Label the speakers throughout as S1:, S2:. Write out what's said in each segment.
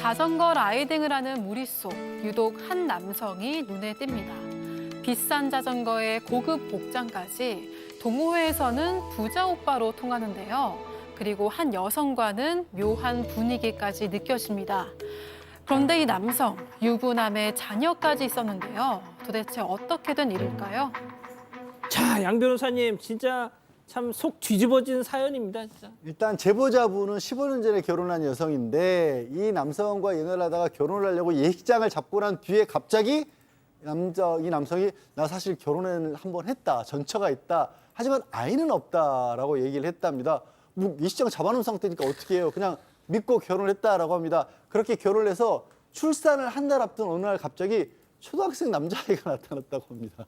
S1: 자전거 라이딩을 하는 무리 속 유독 한 남성이 눈에 띕니다. 비싼 자전거에 고급 복장까지 동호회에서는 부자 오빠로 통하는데요. 그리고 한 여성과는 묘한 분위기까지 느껴집니다. 그런데 이 남성, 유부남의 자녀까지 있었는데요. 도대체 어떻게 된 일일까요?
S2: 자, 양 변호사님 진짜 참 속 뒤집어진 사연입니다, 진짜.
S3: 일단 제보자분은 15년 전에 결혼한 여성인데 이 남성과 연애를 하다가 결혼을 하려고 예식장을 잡고 난 뒤에 갑자기 이 남성이 나 사실 결혼을 한번 했다, 전처가 있다. 하지만 아이는 없다라고 얘기를 했답니다. 뭐 예식장 잡아놓은 상태니까 어떻게 해요? 그냥 믿고 결혼을 했다라고 합니다. 그렇게 결혼을 해서 출산을 한 달 앞둔 어느 날 갑자기 초등학생 남자아이가 나타났다고 합니다.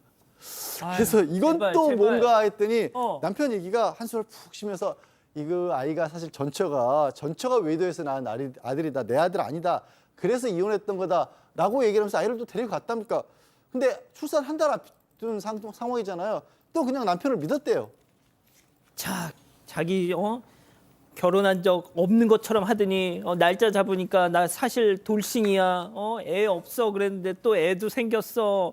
S3: 그래서
S2: 아유,
S3: 이건
S2: 제발,
S3: 또
S2: 제발.
S3: 뭔가 했더니
S2: 남편
S3: 얘기가 한숨을 푹 쉬면서 이거 아이가 사실 전처가 외도해서 낳은 아들이다. 내 아들 아니다. 그래서 이혼했던 거다라고 얘기를 하면서 아이를 또 데리고 갔답니까? 근데 출산 한 달 앞둔 상황이잖아요. 또 그냥 남편을 믿었대요.
S2: 자, 자기 결혼한 적 없는 것처럼 하더니 날짜 잡으니까 나 사실 돌싱이야. 애 없어 그랬는데 또 애도 생겼어.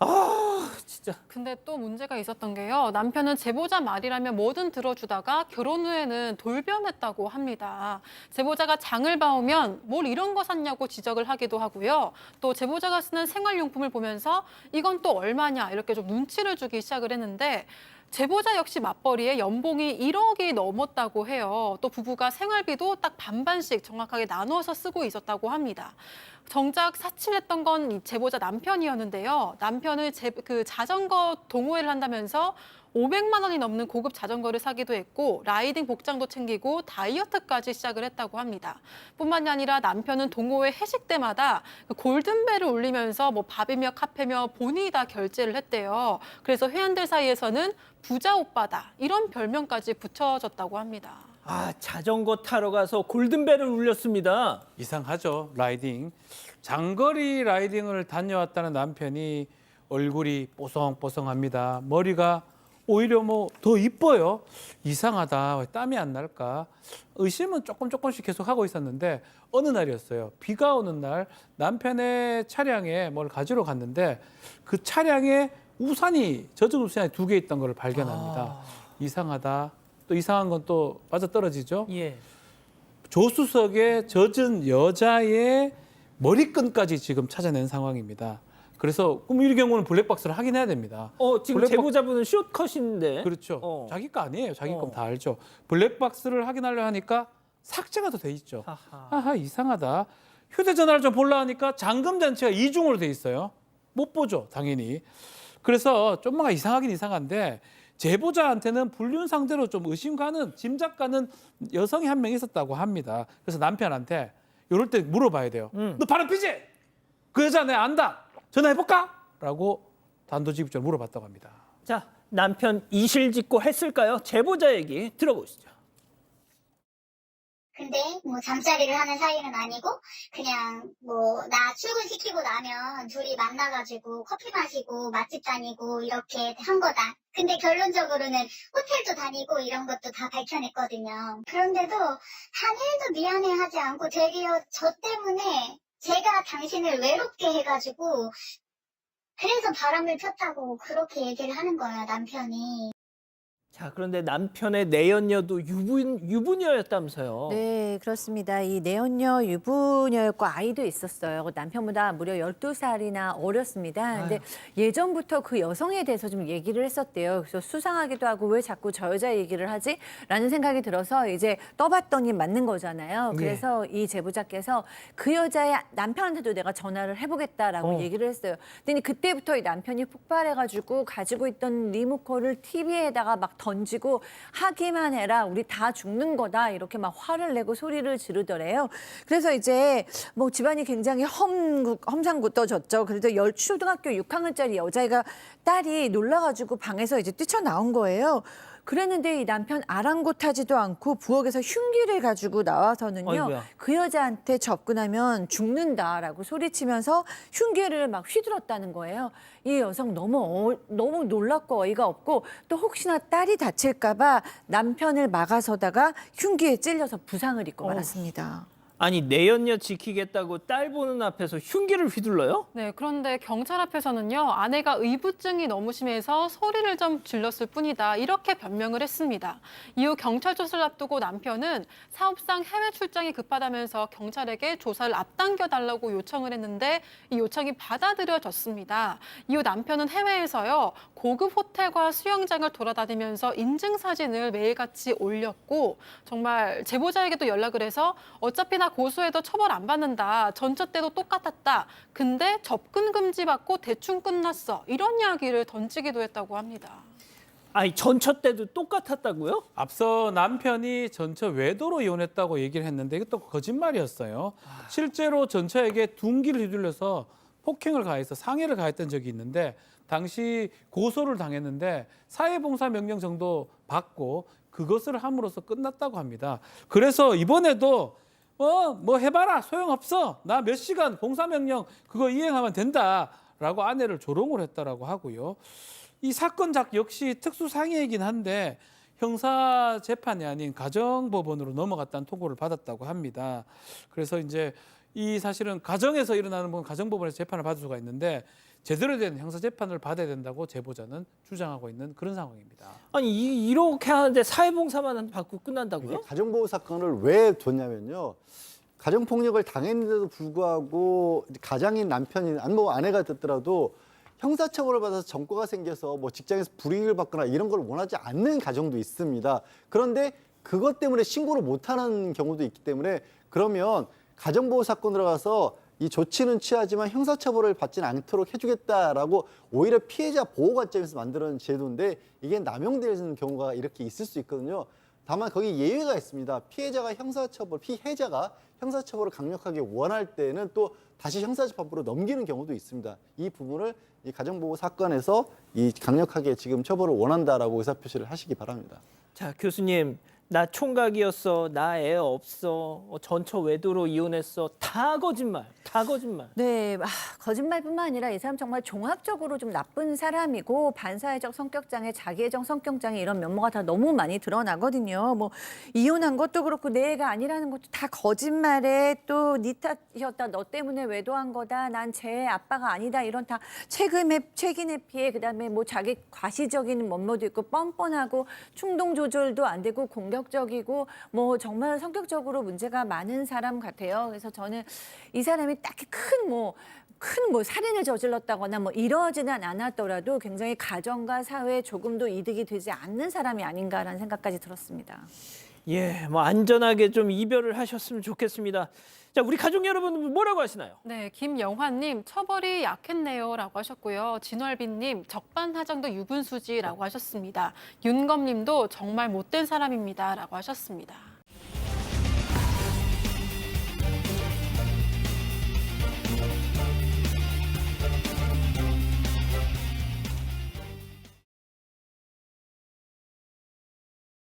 S2: 아, 진짜.
S1: 근데 또 문제가 있었던 게요. 남편은 제보자 말이라면 뭐든 들어주다가 결혼 후에는 돌변했다고 합니다. 제보자가 장을 봐오면 뭘 이런 거 샀냐고 지적을 하기도 하고요. 또 제보자가 쓰는 생활용품을 보면서 이건 또 얼마냐 이렇게 좀 눈치를 주기 시작을 했는데 제보자 역시 맞벌이에 연봉이 1억이 넘었다고 해요. 또 부부가 생활비도 딱 반반씩 정확하게 나눠서 쓰고 있었다고 합니다. 정작 사칭했던 건 이 제보자 남편이었는데요. 남편은 그 자전거 동호회를 한다면서 500만 원이 넘는 고급 자전거를 사기도 했고 라이딩 복장도 챙기고 다이어트까지 시작을 했다고 합니다. 뿐만이 아니라 남편은 동호회 회식 때마다 그 골든벨을 울리면서 뭐 밥이며 카페며 본인이 다 결제를 했대요. 그래서 회원들 사이에서는 부자 오빠다 이런 별명까지 붙여졌다고 합니다.
S2: 아, 자전거 타러 가서 골든벨을 울렸습니다.
S4: 이상하죠, 라이딩. 장거리 라이딩을 다녀왔다는 남편이 얼굴이 뽀송뽀송합니다. 머리가 오히려 뭐 더 이뻐요. 이상하다, 왜 땀이 안 날까? 의심은 조금씩 계속 하고 있었는데 어느 날이었어요. 비가 오는 날 남편의 차량에 뭘 가지러 갔는데 그 차량에 젖은 우산이 2개 있던 걸 발견합니다. 이상하다. 또 이상한 건 또 빠져떨어지죠.
S2: 예.
S4: 조수석에 젖은 여자의 머리끈까지 지금 찾아낸 상황입니다. 그래서 그럼 이 경우는 블랙박스를 확인해야 됩니다.
S2: 지금 제보자분은 숏컷인데.
S4: 그렇죠. 자기 거 아니에요. 자기 건 다 알죠. 블랙박스를 확인하려 하니까 삭제가 더 돼 있죠. 아하, 이상하다. 휴대전화를 좀 보려 하니까 잠금 장치가 이중으로 돼 있어요. 못 보죠, 당연히. 그래서 좀 뭔가 이상하긴 이상한데 제보자한테는 불륜 상대로 좀 의심 가는, 짐작 가는 여성이 한 명 있었다고 합니다. 그래서 남편한테 이럴 때 물어봐야 돼요. 너 바람 피지? 그 여자 내가 안다. 전화해볼까? 라고 단도직입적으로 물어봤다고 합니다.
S2: 자, 남편 이실직고 했을까요? 제보자 얘기 들어보시죠.
S5: 근데 뭐 잠자리를 하는 사이는 아니고 그냥 뭐 나 출근시키고 나면 둘이 만나가지고 커피 마시고 맛집 다니고 이렇게 한 거다. 근데 결론적으로는 호텔도 다니고 이런 것도 다 밝혀냈거든요. 그런데도 한일도 미안해하지 않고 되려 저 때문에 제가 당신을 외롭게 해가지고 그래서 바람을 폈다고 그렇게 얘기를 하는 거예요, 남편이.
S2: 자, 그런데 남편의 내연녀도 유부녀였다면서요.
S6: 네, 그렇습니다. 이 내연녀 유부녀였고 아이도 있었어요. 남편보다 무려 12살이나 어렸습니다. 근데 예전부터 그 여성에 대해서 좀 얘기를 했었대요. 그래서 수상하기도 하고 왜 자꾸 저 여자 얘기를 하지? 라는 생각이 들어서 이제 떠봤더니 맞는 거잖아요. 그래서 이 제보자께서 그 여자의 남편한테도 내가 전화를 해보겠다라고 얘기를 했어요. 근데 그때부터 이 남편이 폭발해가지고 가지고 있던 리모컨을 TV에다가 막 던지고 하기만 해라 우리 다 죽는 거다 이렇게 막 화를 내고 소리를 지르더래요. 그래서 이제 뭐 집안이 굉장히 험상궂어졌죠. 그래도 초등학교 6학년짜리 여자애가 딸이 놀라가지고 방에서 이제 뛰쳐나온 거예요. 그랬는데 이 남편 아랑곳하지도 않고 부엌에서 흉기를 가지고 나와서는요.
S2: 어이구야.
S6: 그 여자한테 접근하면 죽는다라고 소리치면서 흉기를 막 휘둘렀다는 거예요. 이 여성 너무 놀랍고 어이가 없고 또 혹시나 딸이 다칠까 봐 남편을 막아서다가 흉기에 찔려서 부상을 입고 말았습니다.
S2: 아니 내연녀 지키겠다고 딸 보는 앞에서 흉기를 휘둘러요?
S1: 네, 그런데 경찰 앞에서는요, 아내가 의부증이 너무 심해서 소리를 좀 질렀을 뿐이다. 이렇게 변명을 했습니다. 이후 경찰 조사를 앞두고 남편은 사업상 해외 출장이 급하다면서 경찰에게 조사를 앞당겨달라고 요청을 했는데 이 요청이 받아들여졌습니다. 이후 남편은 해외에서요, 고급 호텔과 수영장을 돌아다니면서 인증사진을 매일같이 올렸고 정말 제보자에게도 연락을 해서 어차피 나 고소해도 처벌 안 받는다. 전처 때도 똑같았다. 근데 접근 금지 받고 대충 끝났어. 이런 이야기를 던지기도 했다고 합니다.
S2: 아니 전처 때도 똑같았다고요?
S4: 앞서 남편이 전처 외도로 이혼했다고 얘기를 했는데 이것도 거짓말이었어요. 실제로 전처에게 둔기를 휘둘려서 폭행을 가해서 상해를 가했던 적이 있는데 당시 고소를 당했는데 사회봉사 명령 정도 받고 그것을 함으로써 끝났다고 합니다. 그래서 이번에도 뭐 해봐라 소용없어 나 몇 시간 봉사명령 그거 이행하면 된다라고 아내를 조롱을 했다라고 하고요. 이 사건 역시 특수상해이긴 한데 형사 재판이 아닌 가정법원으로 넘어갔다는 통보를 받았다고 합니다. 그래서 이제 이 사실은 가정에서 일어나는 건 가정법원에서 재판을 받을 수가 있는데 제대로 된 형사 재판을 받아야 된다고 제보자는 주장하고 있는 그런 상황입니다.
S2: 아니 이렇게 하는데 사회봉사만 받고 끝난다고요?
S3: 이게 가정보호 사건을 왜 뒀냐면요. 가정폭력을 당했는데도 불구하고 가장인 남편이 뭐 아내가 됐더라도 형사처벌을 받아서 전과가 생겨서 뭐 직장에서 불이익을 받거나 이런 걸 원하지 않는 가정도 있습니다. 그런데 그것 때문에 신고를 못하는 경우도 있기 때문에 그러면 가정보호 사건으로 가서 이 조치는 취하지만 형사처벌을 받지는 않도록 해주겠다라고 오히려 피해자 보호 관점에서 만드는 제도인데 이게 남용되는 경우가 이렇게 있을 수 있거든요. 다만 거기 예외가 있습니다. 피해자가 피해자가 형사처벌을 강력하게 원할 때는 또 다시 형사재판부로 넘기는 경우도 있습니다. 이 부분을 이 가정보호 사건에서 이 강력하게 지금 처벌을 원한다라고 의사표시를 하시기 바랍니다.
S2: 자 교수님 나 총각이었어 나 애 없어 전처 외도로 이혼했어 다 거짓말 다 거짓말.
S6: 네, 거짓말뿐만 아니라 이 사람 정말 종합적으로 좀 나쁜 사람이고 반사회적 성격장애, 자기애정 성격장애 이런 면모가 다 너무 많이 드러나거든요. 뭐 이혼한 것도 그렇고 내 애가 아니라는 것도 다 거짓말에 또 네 탓이었다, 너 때문에 외도한 거다, 난 제 아빠가 아니다 이런 다 책임의 피해, 그다음에 뭐 자기 과시적인 면모도 있고 뻔뻔하고 충동 조절도 안 되고 공격적이고 뭐 정말 성격적으로 문제가 많은 사람 같아요. 그래서 저는 이 사람이 딱히 큰 살인을 저질렀다거나 뭐 이러지는 않았더라도 굉장히 가정과 사회에 조금도 이득이 되지 않는 사람이 아닌가라는 생각까지 들었습니다.
S2: 예, 뭐 안전하게 좀 이별을 하셨으면 좋겠습니다. 자, 우리 가족 여러분 뭐라고 하시나요?
S1: 네, 김영환님 처벌이 약했네요라고 하셨고요. 진월빈님 적반하장도 유분수지라고 하셨습니다. 윤검님도 정말 못된 사람입니다라고 하셨습니다.